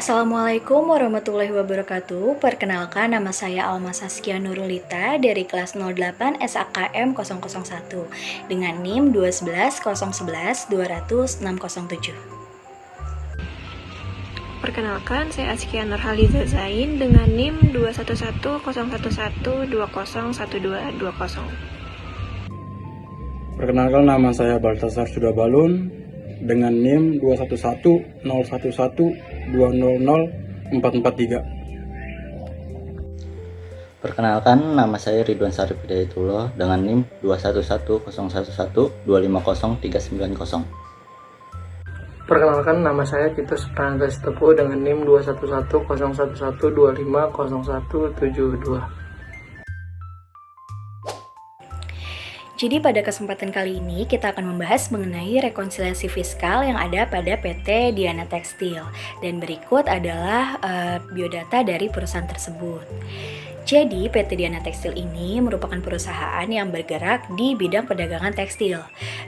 Assalamualaikum warahmatullahi wabarakatuh. Perkenalkan, nama saya Alma Saskia Nurulita dari kelas 08 SAKM 001 dengan NIM 21101120607. Perkenalkan, saya Askia Nurhaliza Zain dengan NIM 2110111201220. Perkenalkan, nama saya Baltasar Sudabalun dengan NIM 2110112000443. Perkenalkan, nama saya Ridwan Syarif Hidayatullah dengan NIM 2110111250390. Perkenalkan, nama saya Titus Pranata Sitepu dengan NIM 2110112500172. Jadi pada kesempatan kali ini kita akan membahas mengenai rekonsiliasi fiskal yang ada pada PT Diana Tekstil. Dan berikut adalah biodata dari perusahaan tersebut. Jadi PT Diana Tekstil ini merupakan perusahaan yang bergerak di bidang perdagangan tekstil,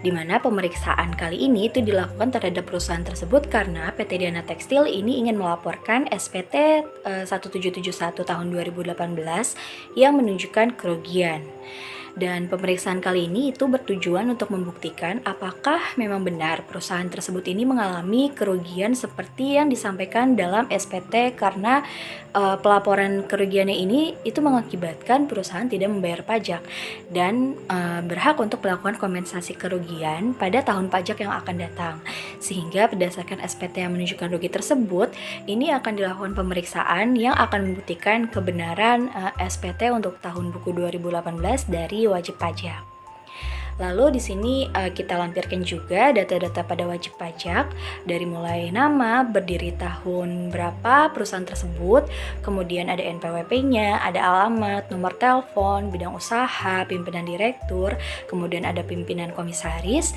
di mana pemeriksaan kali ini itu dilakukan terhadap perusahaan tersebut karena PT Diana Tekstil ini ingin melaporkan SPT 1771 tahun 2018 yang menunjukkan kerugian. Dan pemeriksaan kali ini itu bertujuan untuk membuktikan apakah memang benar perusahaan tersebut ini mengalami kerugian seperti yang disampaikan dalam SPT karena pelaporan kerugiannya ini itu mengakibatkan perusahaan tidak membayar pajak dan berhak untuk melakukan kompensasi kerugian pada tahun pajak yang akan datang. Sehingga berdasarkan SPT yang menunjukkan rugi tersebut, ini akan dilakukan pemeriksaan yang akan membuktikan kebenaran SPT untuk tahun buku 2018 dari wajib pajak. Lalu di sini kita lampirkan juga data-data pada wajib pajak dari mulai nama, berdiri tahun berapa perusahaan tersebut, kemudian ada NPWP-nya, ada alamat, nomor telepon, bidang usaha, pimpinan direktur, kemudian ada pimpinan komisaris,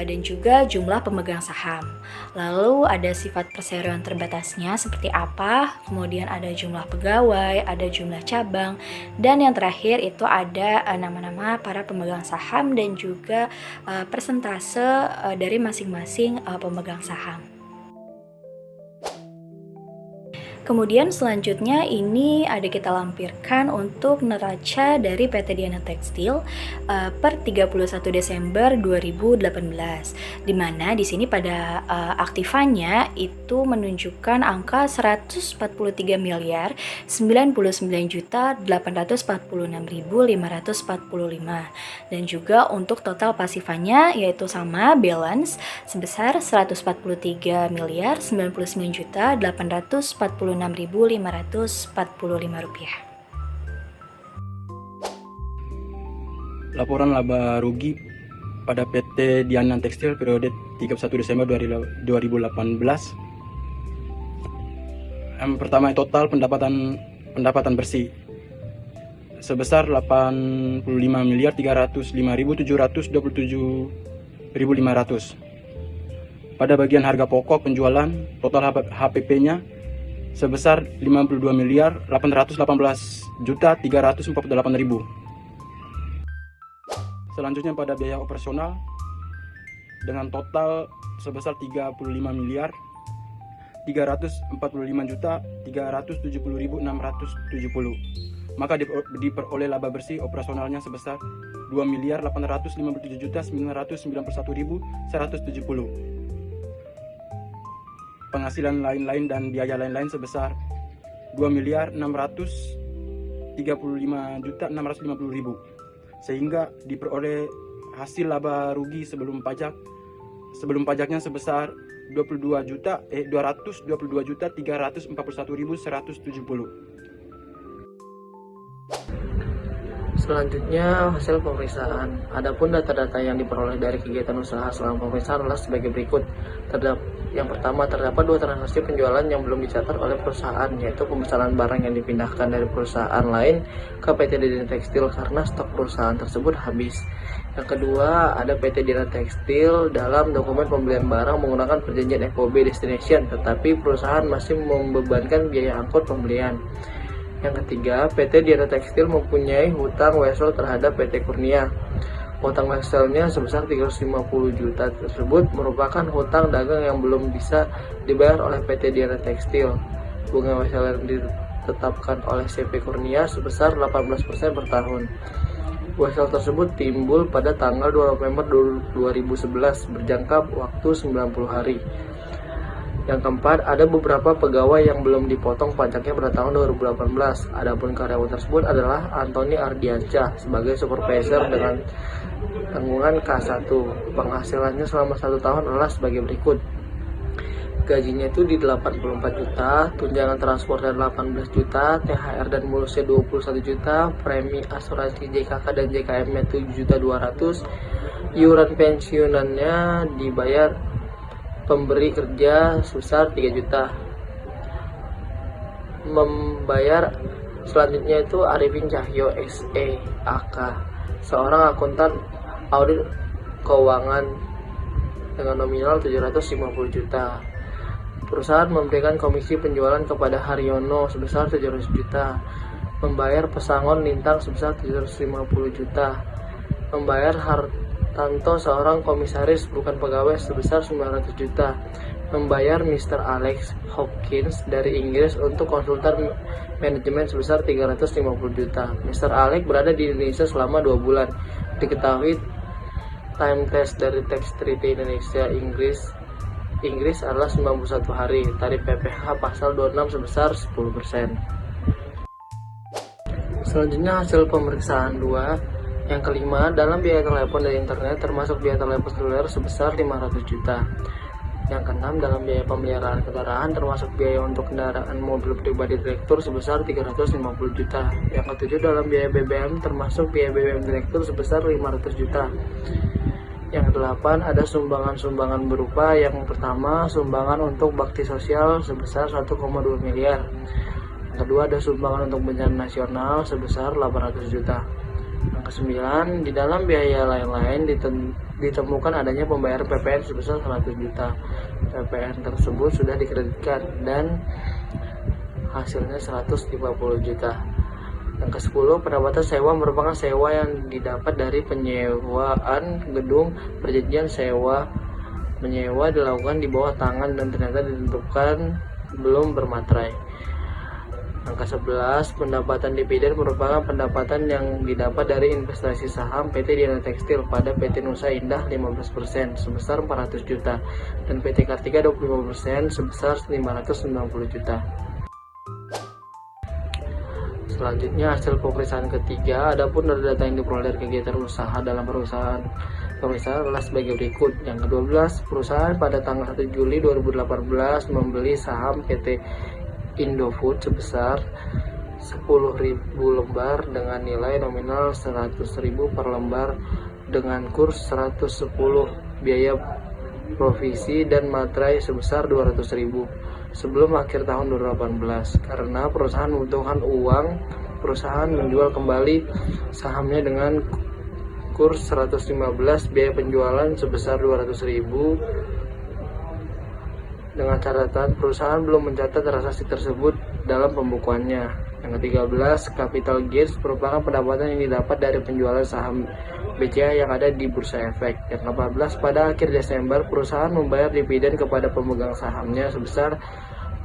dan juga jumlah pemegang saham. Lalu ada sifat perseroan terbatasnya seperti apa, kemudian ada jumlah pegawai, ada jumlah cabang, dan yang terakhir itu ada nama-nama para pemegang saham dan juga persentase dari masing-masing pemegang saham. Kemudian selanjutnya ini ada kita lampirkan untuk neraca dari PT Diana Tekstil per 31 Desember 2018, di mana di sini pada aktifannya itu menunjukkan angka 143 miliar 99 juta 846.545, dan juga untuk total pasifannya yaitu sama balance sebesar 143 miliar 99 juta 846.545 rupiah. Laporan laba rugi pada PT Diana Tekstil periode 31 Desember 2018. Yang pertama, total pendapatan bersih sebesar 85 miliar 305.727.500. Pada bagian harga pokok penjualan, total HPP-nya sebesar 52 miliar 818.348.000. Selanjutnya pada biaya operasional dengan total sebesar 35 miliar 345.370.670. Maka diperoleh laba bersih operasionalnya sebesar 2 miliar 857.991.170. Penghasilan lain-lain dan biaya lain-lain sebesar 2 miliar 635.650.000, sehingga diperoleh hasil laba rugi sebelum pajaknya sebesar 222.341.170. Selanjutnya, hasil pemeriksaan. Adapun data-data yang diperoleh dari kegiatan usaha selama pemeriksaan adalah sebagai berikut. Yang pertama, terdapat 2 transaksi penjualan yang belum dicatat oleh perusahaan, yaitu pemesanan barang yang dipindahkan dari perusahaan lain ke PT Diana Tekstil karena stok perusahaan tersebut habis. Yang kedua, ada PT Diana Tekstil dalam dokumen pembelian barang menggunakan perjanjian FOB Destination, tetapi perusahaan masih membebankan biaya angkut pembelian. Yang ketiga, PT Diana Tekstil mempunyai hutang wesel terhadap PT Kurnia. Hutang wesselnya sebesar 350 juta tersebut merupakan hutang dagang yang belum bisa dibayar oleh PT Diana Tekstil. Bunga wessel yang ditetapkan oleh CP Kurnia sebesar 18% per tahun. Wessel tersebut timbul pada tanggal 2 November 2011 berjangka waktu 90 hari. Yang keempat, ada beberapa pegawai yang belum dipotong pajaknya pada tahun 2018. Adapun karyawan tersebut adalah Antoni Ardiansyah sebagai supervisor dengan tanggungan K1. Penghasilannya selama 1 tahun adalah sebagai berikut. Gajinya itu di 84 juta, tunjangan transportnya 18 juta, THR dan bonusnya 21 juta, premi asuransi JKK dan JKM-nya 7.200.000, iuran pensiunannya dibayar pemberi kerja sebesar 3 juta. Membayar selanjutnya itu Arifin Cahyo SE AK, seorang akuntan audit keuangan dengan nominal 750 juta. Perusahaan memberikan komisi penjualan kepada Haryono sebesar 700 juta. Membayar pesangon Lintang sebesar 750 juta. Membayar Hartanto seorang komisaris bukan pegawai sebesar 900 juta. Membayar Mr. Alex Hopkins dari Inggris untuk konsultan manajemen sebesar 350 juta. Mr. Alex berada di Indonesia selama 2 bulan. Diketahui time test dari Tax Treaty Indonesia Inggris adalah 91 hari. Tarif PPh pasal 26 sebesar 10%. Selanjutnya hasil pemeriksaan 2. Yang kelima, dalam biaya telepon dan internet termasuk biaya telepon seluler sebesar 500 juta. Yang keenam, dalam biaya pemeliharaan kendaraan termasuk biaya untuk kendaraan mobil pribadi direktur sebesar 350 juta. Yang ketujuh, dalam biaya BBM termasuk biaya BBM direktur sebesar 500 juta. Yang kedelapan, ada sumbangan-sumbangan berupa yang pertama, sumbangan untuk bakti sosial sebesar 1,2 miliar. Yang kedua, ada sumbangan untuk bencana nasional sebesar 800 juta. Yang kesembilan, di dalam biaya lain-lain ditemukan adanya pembayaran PPN sebesar 100 juta. PPN tersebut sudah dikreditkan dan hasilnya 150 juta. Yang ke-10, pendapatan sewa merupakan sewa yang didapat dari penyewaan gedung. Perjanjian sewa menyewa dilakukan di bawah tangan dan ternyata ditentukan belum bermaterai. Yang ke-11, pendapatan dividen merupakan pendapatan yang didapat dari investasi saham PT Diana Tekstil pada PT Nusa Indah 15% sebesar 400 juta dan PT Kartika 25% sebesar 590 juta. Selanjutnya hasil pemeriksaan ketiga, adapun data yang diperoleh dari kegiatan usaha dalam perusahaan pemeriksaan adalah sebagai berikut. Yang ke-12, perusahaan pada tanggal 1 Juli 2018 membeli saham PT Indofood sebesar 10.000 lembar dengan nilai nominal 100.000 per lembar dengan kurs 110, biaya provisi dan materai sebesar 200.000 sebelum akhir tahun 2018. Karena perusahaan membutuhkan uang, perusahaan menjual kembali sahamnya dengan kurs 115, biaya penjualan sebesar 200.000 dengan catatan perusahaan belum mencatat transaksi tersebut dalam pembukuannya. Yang ke-13, capital gains merupakan pendapatan yang didapat dari penjualan saham BCA yang ada di Bursa Efek. Yang ke-14, pada akhir Desember perusahaan membayar dividen kepada pemegang sahamnya sebesar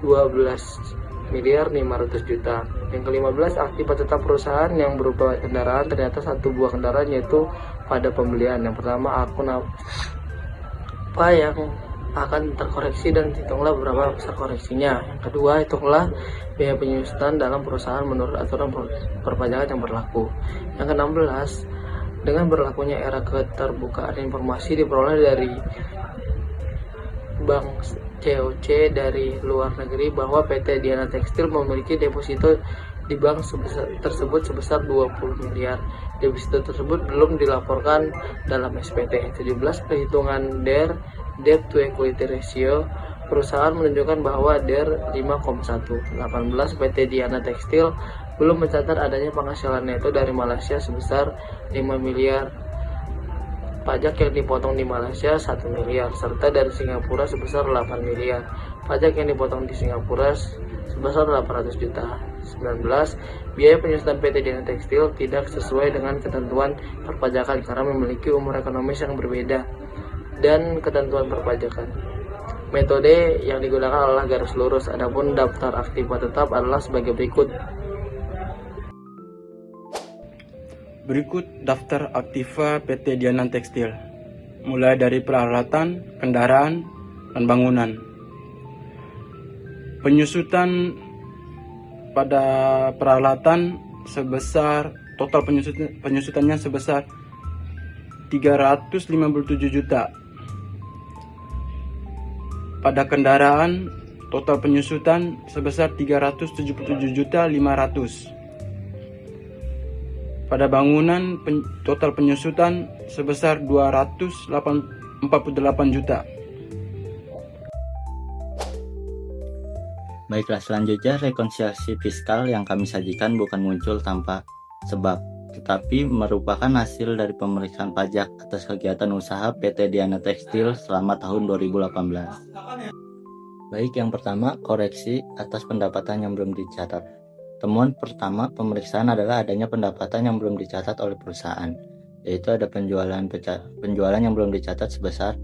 12.500.000 juta. Yang ke-15, aktiva tetap perusahaan yang berupa kendaraan ternyata 1 buah kendaraan, yaitu pada pembelian. Yang pertama, akun apa yang akan terkoreksi dan hitunglah berapa besar koreksinya. Yang kedua, hitunglah biaya penyusutan dalam perusahaan menurut aturan perpajakan yang berlaku. Yang ke-16, dengan berlakunya era keterbukaan informasi diperoleh dari Bank COC dari luar negeri bahwa PT Diana Tekstil memiliki deposito di bank tersebut sebesar 20 miliar. Deposito tersebut belum dilaporkan dalam SPT. 17, perhitungan DER Debt to Equity Ratio perusahaan menunjukkan bahwa DER 5,1. 18, PT Diana Tekstil belum mencatat adanya penghasilan neto dari Malaysia sebesar 5 miliar. Pajak yang dipotong di Malaysia 1 miliar serta dari Singapura sebesar 8 miliar. Pajak yang dipotong di Singapura sebesar 800 juta. biaya penyusutan PT Diana Tekstil tidak sesuai dengan ketentuan perpajakan karena memiliki umur ekonomis yang berbeda dan ketentuan perpajakan. Metode yang digunakan adalah garis lurus, adapun daftar aktiva tetap adalah sebagai berikut. Berikut daftar aktiva PT Diana Tekstil, mulai dari peralatan, kendaraan, dan bangunan. Penyusutan pada peralatan total penyusutannya sebesar 357 juta. Pada kendaraan, total penyusutan sebesar 377.500. Pada bangunan, total penyusutan sebesar 248 juta. Baiklah, selanjutnya rekonsiliasi fiskal yang kami sajikan bukan muncul tanpa sebab, tetapi merupakan hasil dari pemeriksaan pajak atas kegiatan usaha PT Diana Tekstil selama tahun 2018. Baik, yang pertama, koreksi atas pendapatan yang belum dicatat. Temuan pertama pemeriksaan adalah adanya pendapatan yang belum dicatat oleh perusahaan, yaitu ada penjualan yang belum dicatat sebesar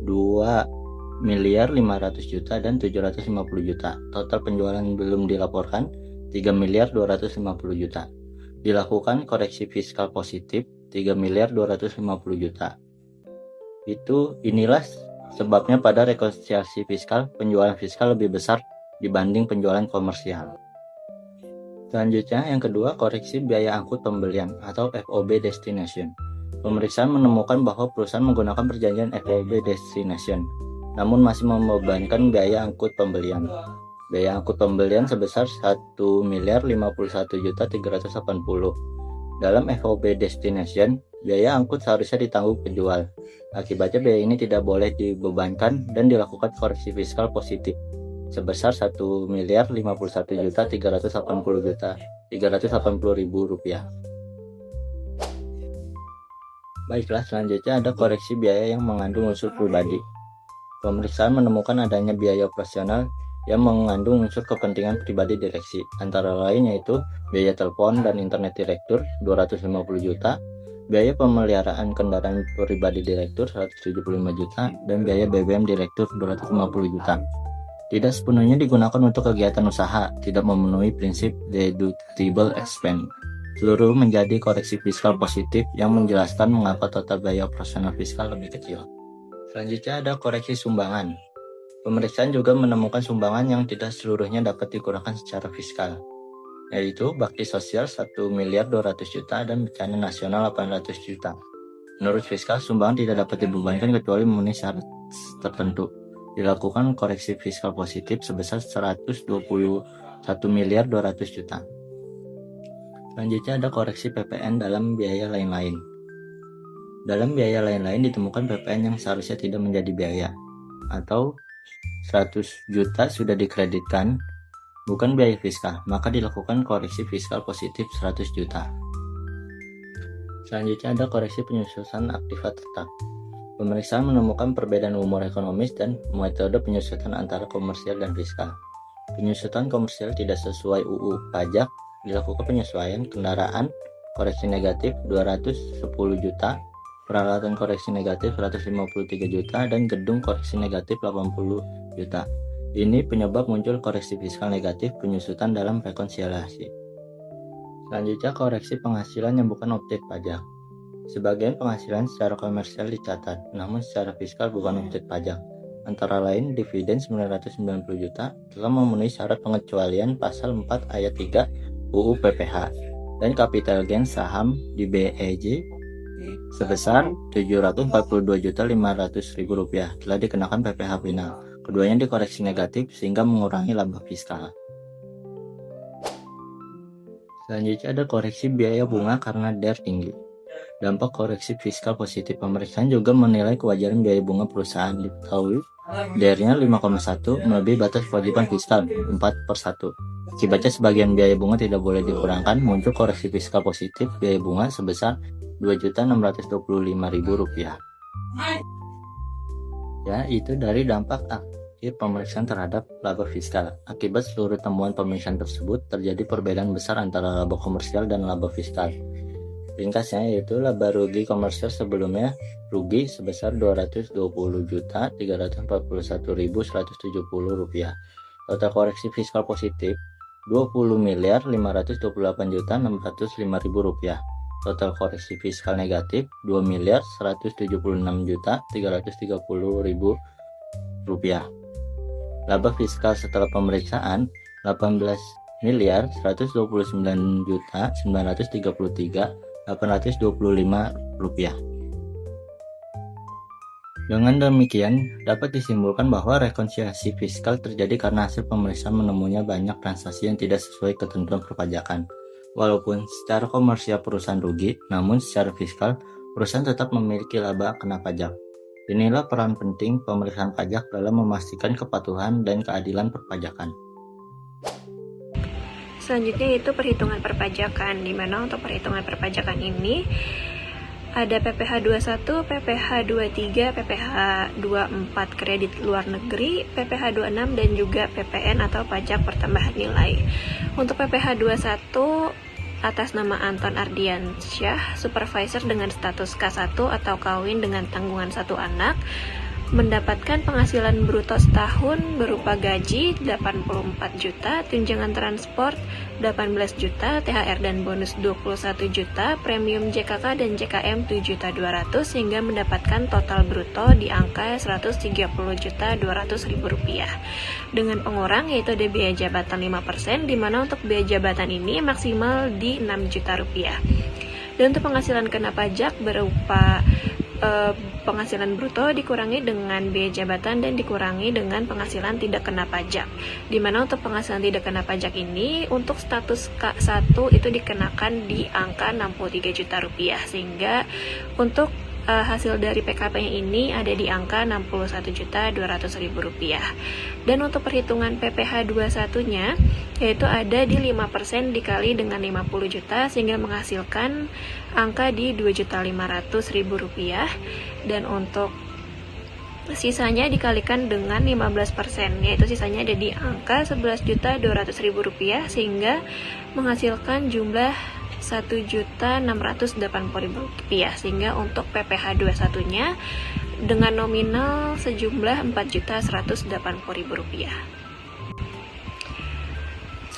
2.500.000.000 dan 750 juta. Total penjualan belum dilaporkan 3.250.000.000. Dilakukan koreksi fiskal positif 3.250.000.000. Inilah sebabnya pada rekonsiliasi fiskal, penjualan fiskal lebih besar dibanding penjualan komersial. Selanjutnya, yang kedua, koreksi biaya angkut pembelian atau FOB destination. Pemeriksaan menemukan bahwa perusahaan menggunakan perjanjian FOB destination, namun masih membebankan biaya angkut pembelian. Biaya angkut pembelian sebesar 1.051.380. Dalam FOB destination, biaya angkut seharusnya ditanggung penjual. Akibatnya biaya ini tidak boleh dibebankan dan dilakukan koreksi fiskal positif sebesar 1.051.380.380.000 rupiah. Baiklah, selanjutnya ada koreksi biaya yang mengandung unsur pribadi. Pemeriksaan menemukan adanya biaya operasional yang mengandung unsur kepentingan pribadi direksi, antara lain yaitu biaya telepon dan internet direktur 250 juta, biaya pemeliharaan kendaraan pribadi direktur 175 juta, dan biaya BBM direktur 250 juta. Tidak sepenuhnya digunakan untuk kegiatan usaha, tidak memenuhi prinsip deductible expense. Seluruh menjadi koreksi fiskal positif yang menjelaskan mengapa total biaya operasional fiskal lebih kecil. Selanjutnya ada koreksi sumbangan. Pemeriksaan juga menemukan sumbangan yang tidak seluruhnya dapat digunakan secara fiskal, yaitu bakti sosial 1.200.000.000 dan bencana nasional 800 juta. Menurut fiskal, sumbangan tidak dapat dibebankan kecuali memenuhi syarat tertentu. Dilakukan koreksi fiskal positif sebesar 121.200.000.000. Selanjutnya ada koreksi PPN dalam biaya lain-lain. Dalam biaya lain-lain ditemukan PPN yang seharusnya tidak menjadi biaya, atau 100 juta sudah dikreditkan, bukan biaya fiskal, maka dilakukan koreksi fiskal positif 100 juta. Selanjutnya ada koreksi penyusutan aktiva tetap. Pemeriksaan menemukan perbedaan umur ekonomis dan metode penyusutan antara komersial dan fiskal. Penyusutan komersial tidak sesuai UU pajak, dilakukan penyesuaian kendaraan koreksi negatif 210 juta, peralatan koreksi negatif 153 juta, dan gedung koreksi negatif 80 juta. Ini penyebab muncul koreksi fiskal negatif penyusutan dalam rekonsiliasi. Selanjutnya koreksi penghasilan yang bukan objek pajak. Sebagian penghasilan secara komersial dicatat, namun secara fiskal bukan objek pajak. Antara lain, dividen 990 juta telah memenuhi syarat pengecualian pasal 4 ayat 3 UU PPH, dan capital gain saham di BEJ sebesar 742.500.000 rupiah telah dikenakan PPH final. Keduanya dikoreksi negatif sehingga mengurangi laba fiskal. Selanjutnya ada koreksi biaya bunga karena DER tinggi. Dampak koreksi fiskal positif. Pemeriksaan juga menilai kewajaran biaya bunga perusahaan. Diketahui DER-nya 5,1 melebihi batas kewajiban fiskal 4/1. Akibatnya sebagian biaya bunga tidak boleh dikurangkan, muncul koreksi fiskal positif biaya bunga sebesar Rp2.625.000. Ya, itu dari dampak terakhir pemeriksaan terhadap laba fiskal. Akibat seluruh temuan pemeriksaan tersebut, terjadi perbedaan besar antara laba komersial dan laba fiskal. Ringkasnya yaitu laba rugi komersial sebelumnya rugi sebesar Rp220.341.170. Total koreksi fiskal positif Rp20.528.605.000. Total koreksi fiskal negatif Rp2.176.330.000. Laba fiskal setelah pemeriksaan Rp18.199.933.825. Dengan demikian, dapat disimpulkan bahwa rekonsiliasi fiskal terjadi karena hasil pemeriksaan menemunya banyak transaksi yang tidak sesuai ketentuan perpajakan. Walaupun secara komersial perusahaan rugi, namun secara fiskal perusahaan tetap memiliki laba kena pajak. Inilah peran penting pemeriksaan pajak dalam memastikan kepatuhan dan keadilan perpajakan. Selanjutnya yaitu perhitungan perpajakan, di mana untuk perhitungan perpajakan ini ada PPh 21, PPh 23, PPh 24 kredit luar negeri, PPh 26 dan juga PPN atau pajak pertambahan nilai. Untuk PPh 21 atas nama Anton Ardiansyah, supervisor dengan status K1 atau kawin dengan tanggungan satu anak, mendapatkan penghasilan bruto setahun berupa gaji 84 juta, tunjangan transport 18 juta, THR dan bonus 21 juta, premium JKK dan JKM 7.200.000 sehingga mendapatkan total bruto di angka 130.200.000 rupiah. Dengan pengurang yaitu ada biaya jabatan 5%, di mana untuk biaya jabatan ini maksimal di 6 juta rupiah. Dan untuk penghasilan kena pajak berupa penghasilan bruto dikurangi dengan biaya jabatan dan dikurangi dengan penghasilan tidak kena pajak. Dimana untuk penghasilan tidak kena pajak ini untuk status K1 itu dikenakan di angka 63 juta rupiah, sehingga untuk hasil dari PKP ini ada di angka 61.200.000 rupiah. Dan untuk perhitungan PPh 21-nya yaitu ada di 5% dikali dengan 50 juta sehingga menghasilkan angka di 2.500.000 rupiah. Dan untuk sisanya dikalikan dengan 15%, yaitu sisanya ada di angka 11.200.000 rupiah sehingga menghasilkan jumlah 1.680.000 rupiah, sehingga untuk PPh 21-nya dengan nominal sejumlah 4.180.000 rupiah.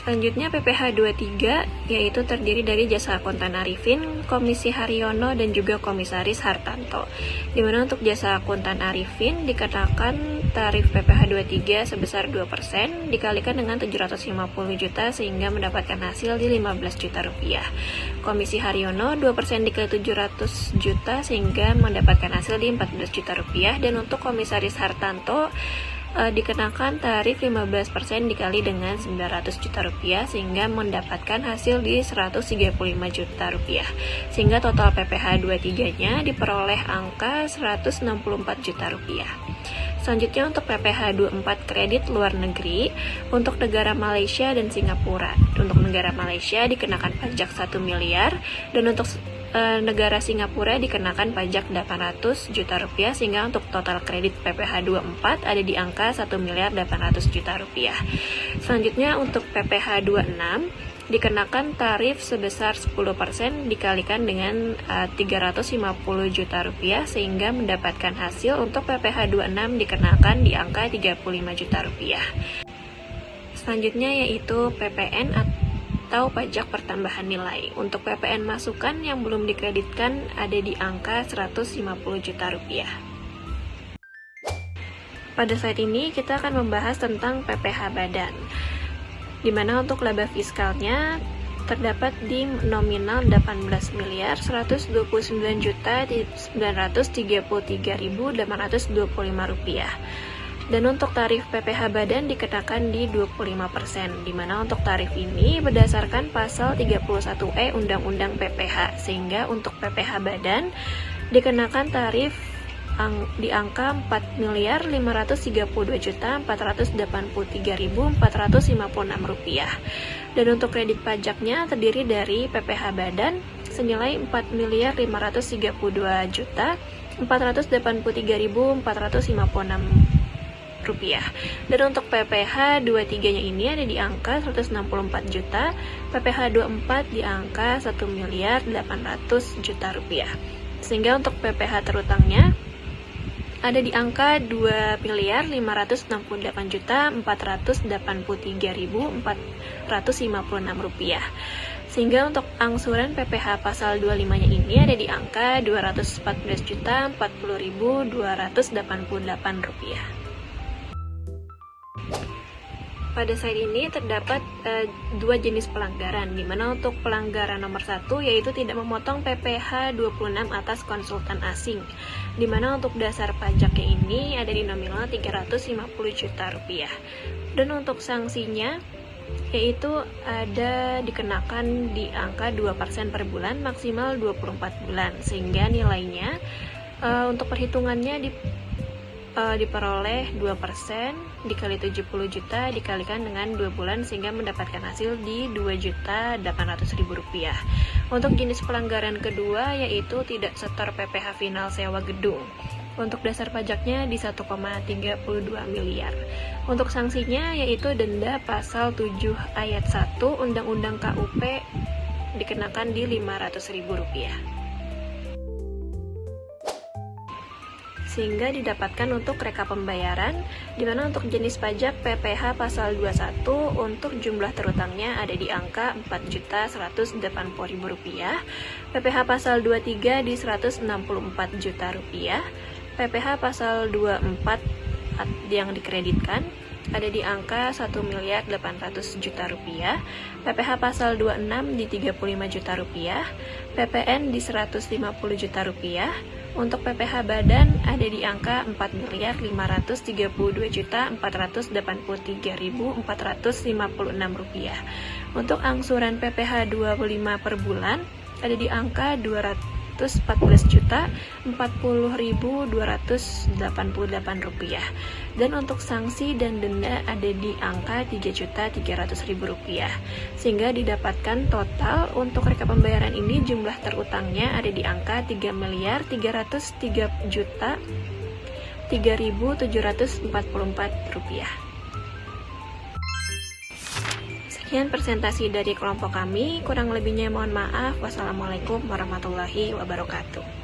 Selanjutnya PPh 23 yaitu terdiri dari Jasa Akuntan Arifin, Komisi Haryono dan juga Komisaris Hartanto. Di mana untuk Jasa Akuntan Arifin dikenakan tarif PPh 23 sebesar 2% dikalikan dengan 750 juta sehingga mendapatkan hasil di 15 juta rupiah. Komisi Haryono 2% dikali 700 juta sehingga mendapatkan hasil di 14 juta rupiah. Dan untuk Komisaris Hartanto dikenakan tarif 15% dikali dengan 900 juta rupiah sehingga mendapatkan hasil di 135 juta rupiah, sehingga total PPh 23-nya diperoleh angka 164 juta rupiah. Selanjutnya untuk PPh 24 kredit luar negeri untuk negara Malaysia dan Singapura. Untuk negara Malaysia dikenakan pajak 1 miliar dan untuk negara Singapura dikenakan pajak 800 juta rupiah sehingga untuk total kredit PPh 24 ada di angka 1.800.000 juta rupiah. Selanjutnya untuk PPh 26 dikenakan tarif sebesar 10% dikalikan dengan 350 juta rupiah sehingga mendapatkan hasil untuk PPh 26 dikenakan di angka 35 juta rupiah. Selanjutnya yaitu PPN atau pajak pertambahan nilai. Untuk PPN masukan yang belum dikreditkan ada di angka 150 juta rupiah. Pada saat ini kita akan membahas tentang PPh badan, di mana untuk laba fiskalnya terdapat di nominal 18.129.933.825 rupiah. Dan untuk tarif PPh badan dikenakan di 25%, di mana untuk tarif ini berdasarkan pasal 31E Undang-Undang PPh, sehingga untuk PPh badan dikenakan tarif di angka 4.532.483.456 rupiah. Dan untuk kredit pajaknya terdiri dari PPh badan senilai 4.532.483.456 rupiah. Dan untuk PPh 23-nya ini ada di angka 164 juta, PPh 24 di angka 1 miliar 800 juta rupiah. Sehingga untuk PPh terutangnya ada di angka 2 miliar 568 juta 483.456 rupiah. Sehingga untuk angsuran PPh pasal 25-nya ini ada di angka 214 juta 40.288 rupiah. Pada slide ini terdapat dua jenis pelanggaran, di mana untuk pelanggaran nomor 1 yaitu tidak memotong PPh 26 atas konsultan asing, di mana untuk dasar pajaknya ini ada di nominal 350 juta rupiah. Dan untuk sanksinya yaitu ada dikenakan di angka 2% per bulan maksimal 24 bulan, sehingga nilainya untuk perhitungannya diperoleh 2% dikali 70 juta dikalikan dengan 2 bulan sehingga mendapatkan hasil di 2.800.000 rupiah. Untuk jenis pelanggaran kedua yaitu tidak setor PPh final sewa gedung. Untuk dasar pajaknya di 1,32 miliar. Untuk sanksinya yaitu denda pasal 7 ayat 1 Undang-Undang KUP dikenakan di 500.000 rupiah. Sehingga didapatkan untuk reka pembayaran, di mana untuk jenis pajak PPh pasal 21 untuk jumlah terutangnya ada di angka Rp4.180.000, PPh pasal 23 di Rp164 juta, PPh pasal 24 yang dikreditkan ada di angka Rp1.800.000, PPh pasal 26 di Rp35 juta, PPN di Rp150 juta. Untuk PPh badan ada di angka Rp4.532.483.456. Untuk angsuran PPh 25 per bulan ada di angka Rp214.040.288. Dan untuk sanksi dan denda ada di angka Rp3.300.000. Sehingga didapatkan total untuk reka pembayaran ini jumlah terutangnya ada di angka Rp3.303.3.744. Sekian presentasi dari kelompok kami, kurang lebihnya mohon maaf. Wassalamualaikum warahmatullahi wabarakatuh.